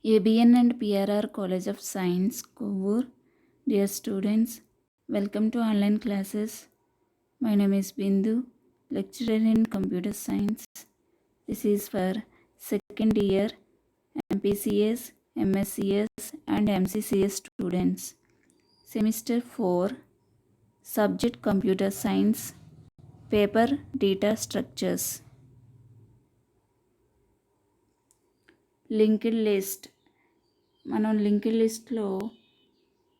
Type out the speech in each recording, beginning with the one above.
ABN and PRR College of Science, Kovur. Dear students, welcome to online classes. My name is Bindu, lecturer in computer science. This is for second year MPCS, MSCS and MCCS students. Semester 4, subject computer science, paper data structures. Linked list. మనం linked లిస్ట్లో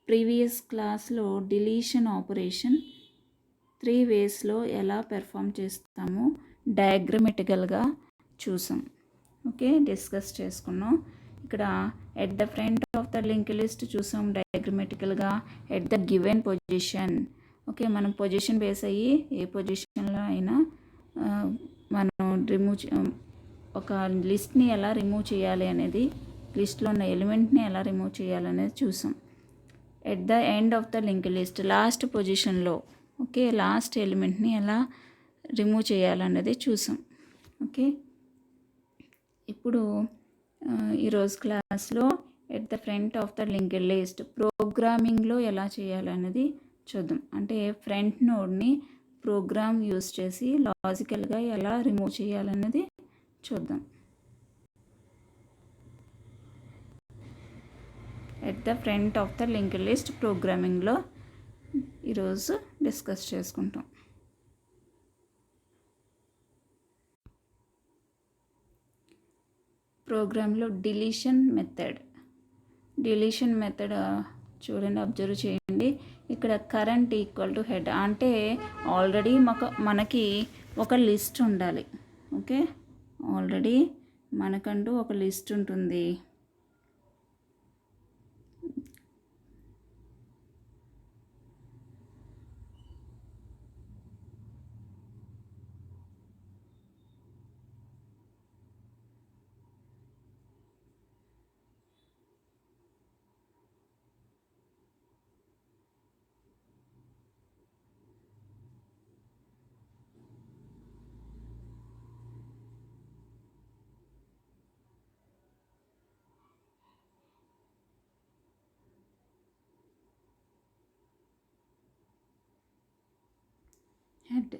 previous క్లాస్లో deletion operation 3 వేస్లో ఎలా perform చేస్తామో డయాగ్రమెటికల్గా చూసాం. Okay, discuss చేసుకున్నాం. ఇక్కడ at the front of the linked list చూసాం డయాగ్రమెటికల్గా. At the given position, okay, మనం పొజిషన్ బేస్ అయ్యి ఏ పొజిషన్లో అయినా మనం ఒక లిస్ట్ని ఎలా రిమూవ్ చేయాలి అనేది, లిస్ట్లో ఉన్న ఎలిమెంట్ని ఎలా రిమూవ్ చేయాలనేది చూసాం. At the end of the link list, last పొజిషన్లో, ఓకే, లాస్ట్ ఎలిమెంట్ని ఎలా రిమూవ్ చేయాలనేది చూసాం. ఓకే, ఇప్పుడు ఈరోజు క్లాస్లో at the front of the link list ప్రోగ్రామింగ్లో ఎలా చేయాలనేది చూద్దాం. అంటే ఫ్రంట్ నోడ్ని ప్రోగ్రామ్ యూస్ చేసి లాజికల్గా ఎలా రిమూవ్ చేయాలనేది చూద్దాం. At the front of the link list ప్రోగ్రామింగ్లో ఈరోజు డిస్కస్ చేసుకుంటాం. ప్రోగ్రాంలో డిలీషన్ మెథడ్ చూడండి, అబ్జర్వ్ చేయండి. ఇక్కడ కరెంట్ ఈక్వల్ టు హెడ్ అంటే ఆల్రెడీ మనకి ఒక లిస్ట్ ఉండాలి. ఓకే, ఆల్రెడీ మనకంటూ ఒక లిస్ట్ ఉంటుంది. హెడ్,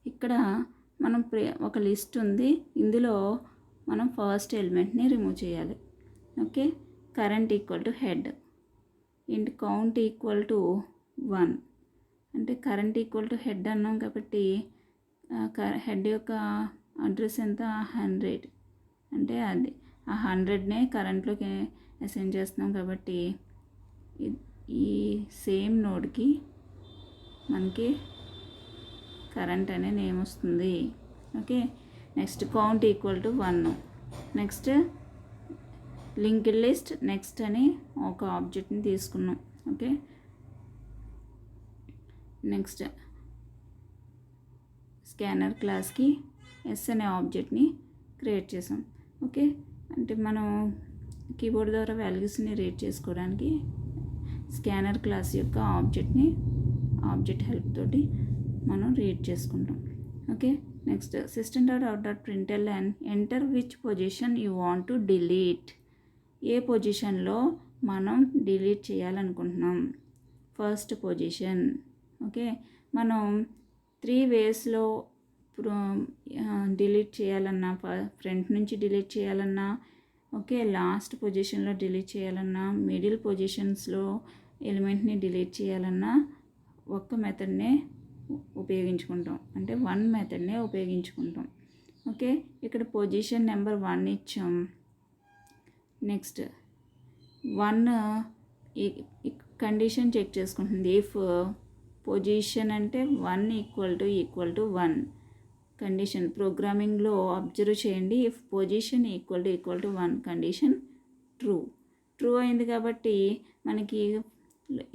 ఇక్కడ మనం ఒక లిస్ట్ ఉంది, ఇందులో మనం ఫస్ట్ ఎలిమెంట్ని రిమూవ్ చేయాలి. Okay, current equal to head ఇంట్ కౌంట్ ఈక్వల్ టు 1. అంటే కరెంట్ ఈక్వల్ టు హెడ్ అన్నాం కాబట్టి హెడ్ యొక్క అడ్రస్ ఎంత, 100. అంటే అది ఆ 100నే కరెంట్లోకి అసైన్ చేస్తున్నాం కాబట్టి ఈ సేమ్ నోడ్కి మనకి కరెంట్ అనే నేమ్ వస్తుంది. Okay, next count equal to 1. Next linked list next అని ఒక ఆబ్జెక్ట్ని తీసుకున్నాం. ఓకే, నెక్స్ట్ స్కానర్ క్లాస్కి ఎస్ అనే ఆబ్జెక్ట్ని క్రియేట్ చేసాం. ఓకే, అంటే మనం కీబోర్డ్ ద్వారా వాల్యూస్ని రీడ్ చేసుకోవడానికి స్కానర్ క్లాస్ యొక్క ఆబ్జెక్ట్ హెల్ప్ తోటి మనం రీడ్ చేసుకుంటాం. Okay, next system.out.println enter which position you want to delete. ఏ పొజిషన్లో మనం డిలీట్ చేయాలనుకుంటున్నాం, ఫస్ట్ పొజిషన్. ఓకే, మనం 3 వేస్లో డిలీట్ చేయాలన్నా, ఫ్రంట్ నుంచి డిలీట్ చేయాలన్నా, ఓకే, లాస్ట్ పొజిషన్లో డిలీట్ చేయాలన్నా, మిడిల్ పొజిషన్స్లో ఎలిమెంట్ని డిలీట్ చేయాలన్నా ఒక్క మెథడ్నే ఉపయోగించుకుంటాం, అంటే 1 మెథడ్నే ఉపయోగించుకుంటాం. ఓకే, ఇక్కడ పొజిషన్ నెంబర్ 1 ఇచ్చాం. నెక్స్ట్ 1 కండిషన్ చెక్ చేసుకుంటుంది. ఇఫ్ పొజిషన్ అంటే 1 ఈక్వల్ టు 1 కండిషన్. ప్రోగ్రామింగ్లో అబ్జర్వ్ చేయండి, if position equal to 1 condition true అయింది కాబట్టి మనకి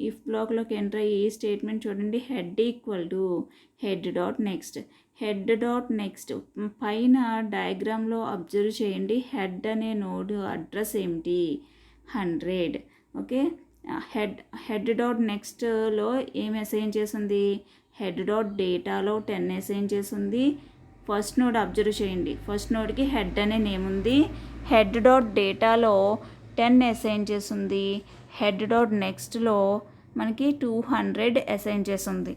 ఇఫ్ బ్లాక్లోకి ఎంటర్ అయ్యి స్టేట్మెంట్ చూడండి, హెడ్ డాట్ నెక్స్ట్ పైన డయాగ్రామ్లో అబ్జర్వ్ చేయండి. హెడ్ అనే నోడ్ అడ్రస్ ఏమిటి, 100. ఓకే, హెడ్ డాట్ నెక్స్ట్లో ఏం అసైన్ చేసింది, హెడ్ డాట్ డేటాలో 10 అసైన్ చేసింది. ఫస్ట్ నోడ్ అబ్జర్వ్ చేయండి, ఫస్ట్ నోడ్కి హెడ్ అనే నేమ్ ఉంది. హెడ్ డాట్ డేటాలో 10 అసైన్ చేసి ఉంది. హెడ్ డాట్ నెక్స్ట్లో మనకి 200 అసైన్ చేసి ఉంది.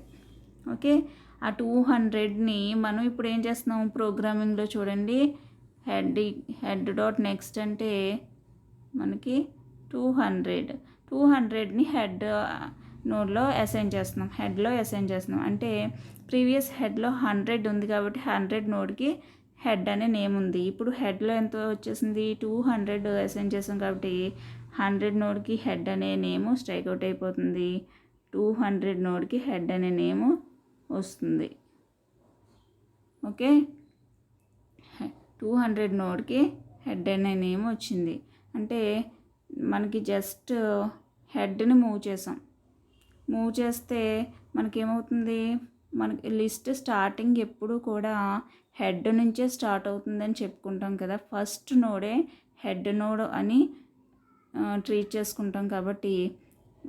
ఓకే, ఆ 200ని మనం ఇప్పుడు ఏం చేస్తున్నాం ప్రోగ్రామింగ్లో చూడండి. హెడ్ డాట్ నెక్స్ట్ అంటే మనకి 200ని హెడ్ నోడ్లో అసైన్ చేస్తున్నాం, హెడ్లో అసైన్ చేస్తున్నాం. అంటే ప్రీవియస్ హెడ్లో 100 ఉంది కాబట్టి 100 నోడ్కి హెడ్ అనే నేమ్ ఉంది. ఇప్పుడు హెడ్లో ఎంత వచ్చేసింది 200 అసైన్ చేసాం కాబట్టి 100 నోడ్కి హెడ్ అనే నేము స్ట్రైక్ అవుట్ అయిపోతుంది. 200 నోడ్కి హెడ్ అనే నేము వస్తుంది. ఓకే, 200 నోడ్కి హెడ్ అనే నేమ్ వచ్చింది. అంటే మనకి జస్ట్ హెడ్ని మూవ్ చేస్తే మనకేమవుతుంది, మనకి లిస్ట్ స్టార్టింగ్ ఎప్పుడు కూడా హెడ్ నుంచే స్టార్ట్ అవుతుందని చెప్పుకుంటాం కదా. ఫస్ట్ నోడే హెడ్ నోడ్ అని ట్రీట్ చేసుకుంటాం. కాబట్టి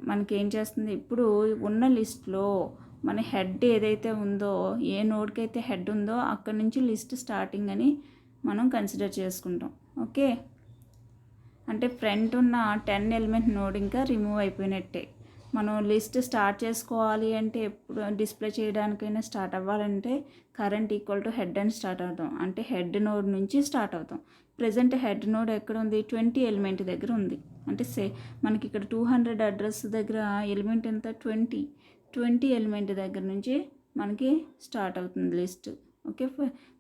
మనకేం చేస్తుంది, ఇప్పుడు ఉన్న లిస్ట్లో మన హెడ్ ఏదైతే ఉందో, ఏ నోడ్కి అయితే హెడ్ ఉందో అక్కడి నుంచి లిస్ట్ స్టార్టింగ్ అని మనం కన్సిడర్ చేసుకుంటాం. ఓకే, అంటే ఫ్రంట్ ఉన్న 10 ఎలిమెంట్ నోడ్ ఇంకా రిమూవ్ అయిపోయినట్టే. మనం లిస్ట్ స్టార్ట్ చేసుకోవాలి అంటే ఎప్పుడు డిస్ప్లే చేయడానికైనా స్టార్ట్ అవ్వాలంటే కరెంట్ ఈక్వల్ టు హెడ్ అని స్టార్ట్ అవుతాం. అంటే హెడ్ నోడ్ నుంచి స్టార్ట్ అవుతాం. ప్రజెంట్ హెడ్ నోడ్ ఎక్కడ ఉంది, 20 ఎలిమెంట్ దగ్గర ఉంది. అంటే మనకి ఇక్కడ 200 అడ్రస్ దగ్గర ఎలిమెంట్ ఎంత 20 ఎలిమెంట్ దగ్గర నుంచి మనకి స్టార్ట్ అవుతుంది లిస్ట్. ఓకే,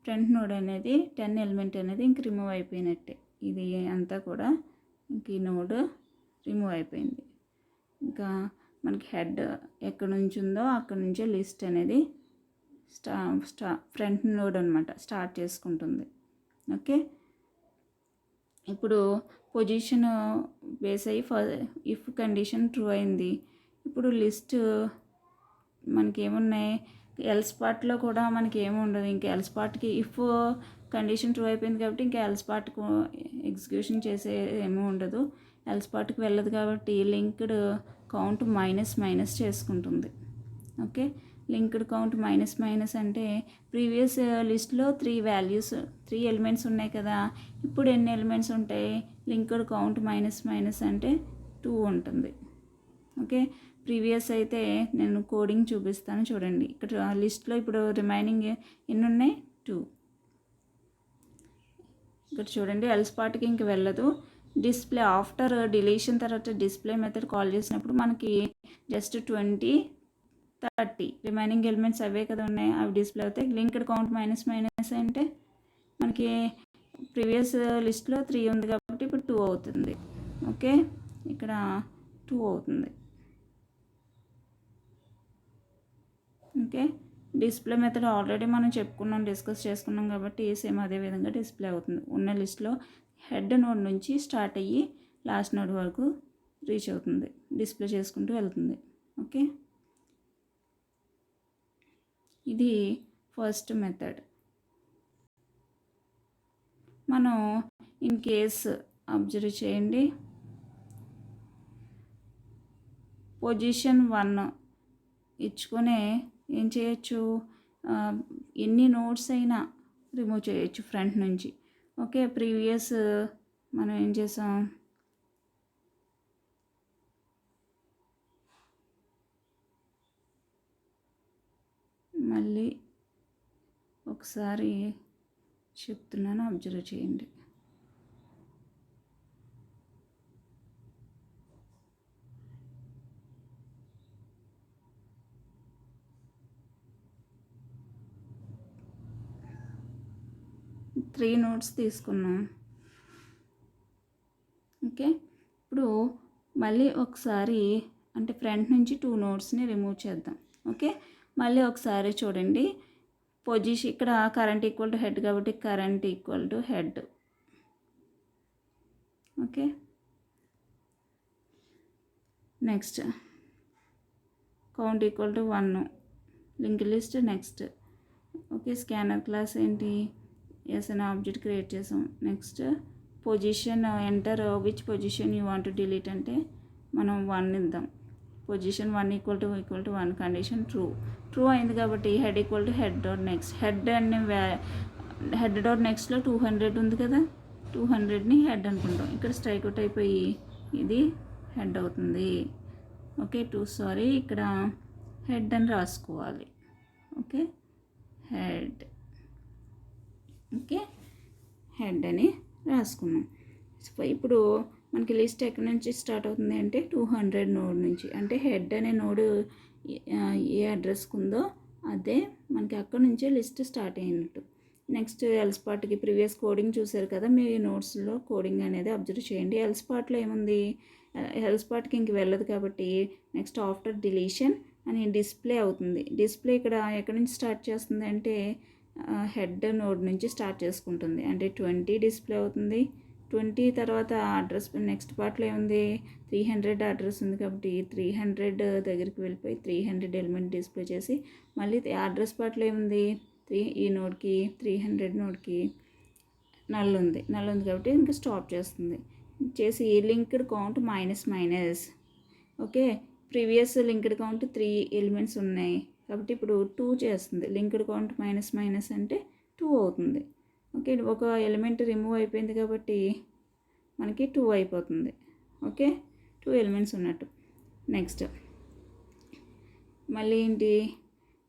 ఫ్రంట్ నోడ్ అనేది 10 ఎలిమెంట్ అనేది ఇంక రిమూవ్ అయిపోయినట్టే. ఇది అంతా కూడా ఇంక ఈ నోడ్ రిమూవ్ అయిపోయింది. ఇంకా మనకి హెడ్ ఎక్కడి నుంచి ఉందో అక్కడి నుంచే లిస్ట్ అనేది ఫ్రంట్ నోడ్ అనమాట స్టార్ట్ చేసుకుంటుంది. ఓకే, ఇప్పుడు పొజిషన్ బేస్ అయ్యి ఇఫ్ కండిషన్ ట్రూ అయింది. ఇప్పుడు లిస్ట్ మనకి ఏమున్నాయి, ఎల్స్ పార్ట్లో కూడా మనకి ఏమి ఉండదు. ఇంకా ఎల్స్ పార్ట్కి ఇఫ్ కండిషన్ ట్రూ అయిపోయింది కాబట్టి ఇంకా ఎల్స్ పార్ట్కు ఎగ్జిక్యూషన్ చేసే ఏమీ ఉండదు. ఎల్స్ పార్ట్కి వెళ్ళదు కాబట్టి లింక్డ్ కౌంట్ మైనస్ చేసుకుంటుంది. ఓకే, లింక్డ్ కౌంట్ మైనస్ అంటే ప్రీవియస్ లిస్ట్లో 3 ఎలిమెంట్స్ ఉన్నాయి కదా, ఇప్పుడు ఎన్ని ఎలిమెంట్స్ ఉంటాయి, లింక్డ్ కౌంట్ మైనస్ అంటే 2 ఉంటుంది. ఓకే, ప్రీవియస్ అయితే నేను కోడింగ్ చూపిస్తాను చూడండి. ఇక్కడ లిస్ట్లో ఇప్పుడు రిమైనింగ్ ఎన్ని ఉన్నాయి 2. ఇక్కడ చూడండి ఎల్స్ పార్ట్కి ఇంక వెళ్ళదు. డిస్ప్లే ఆఫ్టర్ డిలీషన్ తర్వాత డిస్ప్లే మెథడ్ కాల్ చేసినప్పుడు మనకి జస్ట్ 20, 30 రిమైనింగ్ ఎలిమెంట్స్ అవే కదా ఉన్నాయి, అవి డిస్ప్లే అవుతాయి. లింక్డ్ కౌంట్ మైనస్ అంటే మనకి ప్రీవియస్ లిస్ట్లో 3 ఉంది కాబట్టి ఇప్పుడు 2 అవుతుంది. ఓకే, ఇక్కడ 2 అవుతుంది. ఓకే, డిస్ప్లే మెథడ్ ఆల్రెడీ మనం డిస్కస్ చేసుకున్నాం కాబట్టి సేమ్ అదే విధంగా డిస్ప్లే అవుతుంది. ఉన్న లిస్ట్లో హెడ్ నోడ్ నుంచి స్టార్ట్ అయ్యి లాస్ట్ నోడ్ వరకు రీచ్ అవుతుంది, డిస్ప్లే చేసుకుంటూ వెళ్తుంది. ఓకే, ఇది ఫస్ట్ మెథడ్. మనం ఇన్ కేస్ అబ్జర్వ్ చేయండి, పొజిషన్ 1 ఇచ్చుకొనే ఏం చేయొచ్చు, ఎన్ని నోట్స్ అయినా రిమూవ్ చేయొచ్చు ఫ్రంట్ నుంచి. ఓకే, ప్రీవియస్ మనం ఏం చేసాం, మళ్ళీ ఒకసారి చెప్తున్నాను అబ్జర్వ్ చేయండి. త్రీ నోట్స్ తీసుకున్నాం. ఓకే, ఇప్పుడు మళ్ళీ ఒకసారి అంటే ఫ్రంట్ నుంచి 2 నోట్స్ని రిమూవ్ చేద్దాం. ఓకే, మళ్ళీ ఒకసారి చూడండి, పొజిషన్ ఇక్కడ కరెంట్ ఈక్వల్ టు హెడ్ కాబట్టి current equal to head. Okay, next count equal to 1, link list next. Okay, scanner class ఏంటి, ఎస్ అనే ఆబ్జెక్ట్ క్రియేట్ చేసాం. Next position enter which position you want to delete అంటే మనం 1 ఇద్దాం. Position 1 equal to 1 condition true అయింది కాబట్టి head equal to head dot next. Head dot నెక్స్ట్లో 200 ఉంది కదా, 200ని హెడ్ అనుకుంటాం. ఇక్కడ స్ట్రైక్ అవుట్ అయిపోయి ఇది హెడ్ అవుతుంది. ఓకే ఇక్కడ హెడ్ అని రాసుకోవాలి. Okay head. ఓకే హెడ్ అని రాసుకున్నాం. ఇప్పుడు మనకి లిస్ట్ ఎక్కడి నుంచి స్టార్ట్ అవుతుంది అంటే 200 నోడ్ నుంచి. అంటే హెడ్ అనే నోడు ఏ అడ్రస్కి ఉందో అదే మనకి అక్కడ నుంచే లిస్ట్ స్టార్ట్ అయినట్టు. నెక్స్ట్ ఎల్స్ పార్ట్కి ప్రీవియస్ కోడింగ్ చూసారు కదా, మీ నోట్స్లో కోడింగ్ అనేది అబ్జర్వ్ చేయండి. ఎల్స్ పార్ట్లో ఏముంది, ఎల్స్ పార్ట్కి ఇంక వెళ్ళదు కాబట్టి నెక్స్ట్ ఆఫ్టర్ డిలీషన్ అని డిస్ప్లే అవుతుంది. డిస్ప్లే ఇక్కడ ఎక్కడి నుంచి స్టార్ట్ చేస్తుంది అంటే హెడ్ నోడ్ నుంచి స్టార్ట్ చేసుకుంటుంది. అంటే 20 డిస్ప్లే అవుతుంది. 20 తర్వాత అడ్రస్ నెక్స్ట్ పార్ట్లో ఏముంది, 300 అడ్రస్ ఉంది కాబట్టి 300 దగ్గరికి వెళ్ళిపోయి 300 ఎలిమెంట్ డిస్ప్లే చేసి మళ్ళీ అడ్రస్ పార్ట్లో ఏముంది, ఈ నోడ్కి 300 నోడ్కి నల్ ఉంది కాబట్టి ఇంకా స్టాప్ చేస్తుంది. చేసి linked count minus. Okay previous linked count 3 elements ఉన్నాయి కాబట్టి ఇప్పుడు 2 చేస్తుంది. లింక్డ్ కౌంట్ మైనస్ అంటే 2 అవుతుంది. ఓకే ఒక ఎలిమెంట్ రిమూవ్ అయిపోయింది కాబట్టి మనకి 2 అయిపోతుంది. ఓకే 2 ఎలిమెంట్స్ ఉన్నట్టు. నెక్స్ట్ మళ్ళీ ఏంటి,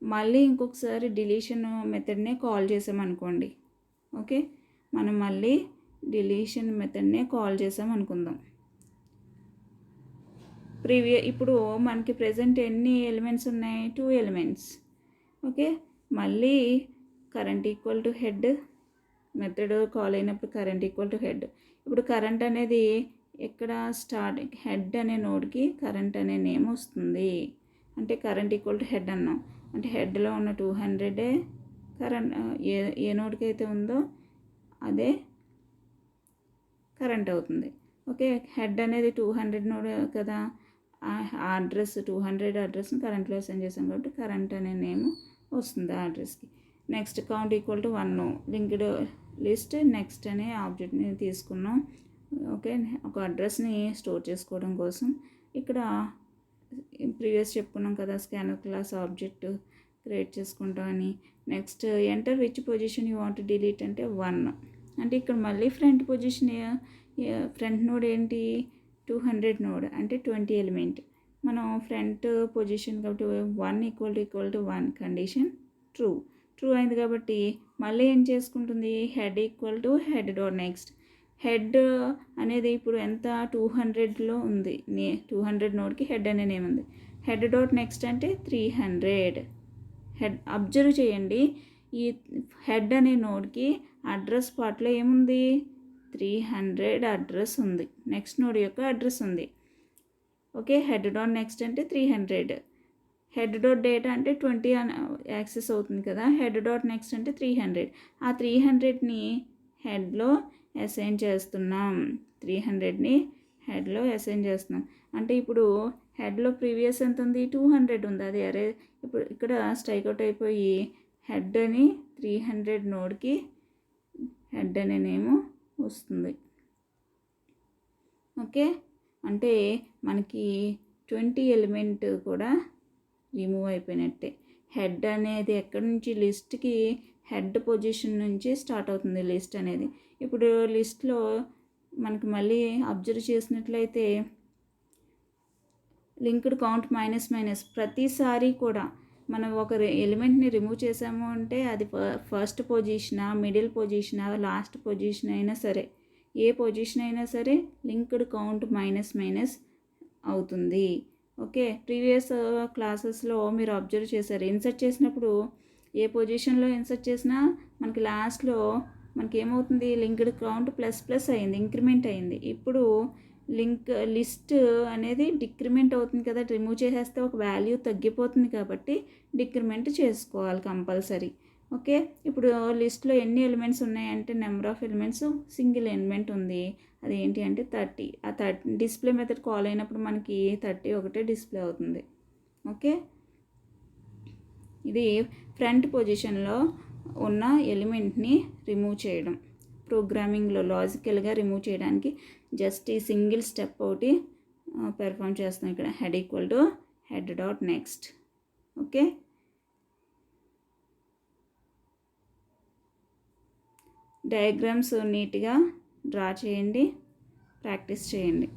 మళ్ళీ ఇంకొకసారి డిలీషన్ మెథడ్నే కాల్ చేసామనుకోండి. ఓకే మనం మళ్ళీ డిలీషన్ మెథడ్నే కాల్ చేసామనుకుందాం. ఇప్పుడు మనకి ప్రజెంట్ ఎన్ని ఎలిమెంట్స్ ఉన్నాయి, 2 ఎలిమెంట్స్. ఓకే మళ్ళీ current equal to head method call అయినప్పుడు కరెంట్ ఈక్వల్ టు హెడ్. ఇప్పుడు కరెంట్ అనేది ఎక్కడ స్టార్ట్, హెడ్ అనే నోడ్కి కరెంట్ అనే నేమ్ వస్తుంది. అంటే కరెంట్ ఈక్వల్ టు హెడ్ అన్నాం అంటే హెడ్లో ఉన్న 200 కరెంట్ ఏ నోడ్కి అయితే ఉందో అదే కరెంట్ అవుతుంది. ఓకే హెడ్ అనేది 200 నోడ్ కదా, ఆ అడ్రస్ 200 అడ్రస్ని కరెంట్లో అసైన్ చేసాం కాబట్టి కరెంట్ అనే నేమ్ వస్తుంది ఆ అడ్రస్కి. Next count equal to 1 linked list next అనే ఆబ్జెక్ట్ని తీసుకున్నాం. ఓకే ఒక అడ్రస్ని స్టోర్ చేసుకోవడం కోసం ఇక్కడ ప్రీవియస్ చెప్పుకున్నాం కదా, స్కానర్ క్లాస్ ఆబ్జెక్ట్ క్రియేట్ చేసుకుంటామని. Next enter which position you want delete అంటే 1. అంటే ఇక్కడ మళ్ళీ ఫ్రంట్ పొజిషన్ ఫ్రంట్ నోడ్ ఏంటి 200 నోడ్ అంటే 20 ఎలిమెంట్. మనం ఫ్రంట్ పొజిషన్ కాబట్టి 1 ఈక్వల్ టు 1 కండిషన్ ట్రూ అయింది కాబట్టి మళ్ళీ ఏం చేసుకుంటుంది, head equal to head dot next. Head అనేది ఇప్పుడు ఎంత 200లో ఉంది, 200 నోడ్కి హెడ్ అనే నేమ్ ఉంది. హెడ్ డాట్ నెక్స్ట్ అంటే 300. హెడ్ అబ్జర్వ్ చేయండి, ఈ హెడ్ అనే నోడ్కి అడ్రస్ పార్ట్లో ఏముంది, 300 అడ్రస్ ఉంది. నెక్స్ట్ నోడ్ యొక్క అడ్రస్ ఉంది. ఓకే హెడ్ డాట్ నెక్స్ట్ అంటే 300. హెడ్ డాట్ డేటా అంటే 20 యాక్సెస్ అవుతుంది కదా, హెడ్ డాట్ నెక్స్ట్ అంటే 300. ఆ 300ని హెడ్లో అసైన్ చేస్తున్నాం. 300ని హెడ్లో అసైన్ చేస్తున్నాం. అంటే ఇప్పుడు హెడ్లో ప్రీవియస్ ఎంత ఉంది, 200 ఉంది. అది అరే ఇప్పుడు ఇక్కడ స్ట్రైక్ అవుట్ అయిపోయి హెడ్ అని 300 నోడ్కి హెడ్ అనే నేమ్ వస్తుంది. ఓకే అంటే మనకి 20 ఎలిమెంట్ కూడా రిమూవ్ అయిపోయినట్టే. హెడ్ అనేది ఎక్కడి నుంచి, లిస్ట్కి హెడ్ పొజిషన్ నుంచి స్టార్ట్ అవుతుంది లిస్ట్ అనేది. ఇప్పుడు లిస్ట్లో మనకి మళ్ళీ అబ్జర్వ్ చేసినట్లయితే లింక్డ్ కౌంట్ మైనస్ ప్రతిసారి కూడా మనం ఒక ఎలిమెంట్ని రిమూవ్ చేసాము అంటే అది ఫస్ట్ పొజిషనా, మిడిల్ పొజిషనా, లాస్ట్ పొజిషన్ అయినా సరే, ఏ పొజిషన్ అయినా సరే లింక్డ్ కౌంట్ మైనస్ అవుతుంది. ఓకే ప్రీవియస్ క్లాసెస్లో మీరు అబ్జర్వ్ చేశారు, ఇన్సర్ట్ చేసినప్పుడు ఏ పొజిషన్లో ఇన్సర్ట్ చేసినా మనకి లాస్ట్లో మనకి ఏమవుతుంది, లింక్డ్ కౌంట్ ప్లస్ అయింది, ఇంక్రిమెంట్ అయింది. ఇప్పుడు లిస్ట్ అనేది డిక్రిమెంట్ అవుతుంది కదా, రిమూవ్ చేసేస్తే ఒక వాల్యూ తగ్గిపోతుంది కాబట్టి డిక్రిమెంట్ చేసుకోవాలి కంపల్సరీ. ఓకే ఇప్పుడు లిస్ట్లో ఎన్ని ఎలిమెంట్స్ ఉన్నాయంటే number of elements single element ఉంది, అది ఏంటి అంటే 30. ఆ 30 డిస్ప్లే మెథడ్ కాల్ అయినప్పుడు మనకి 30 ఒకటే డిస్ప్లే అవుతుంది. ఓకే ఇది ఫ్రంట్ పొజిషన్లో ఉన్న ఎలిమెంట్ని రిమూవ్ చేయడం, ప్రోగ్రామింగ్లో లాజికల్గా రిమూవ్ చేయడానికి జస్ట్ ఈ సింగిల్ స్టెప్ ఒకటి పెర్ఫామ్ చేస్తాం. ఇక్కడ head equal to head dot next. Okay diagrams నీట్గా డ్రా చేయండి, ప్రాక్టీస్ చేయండి.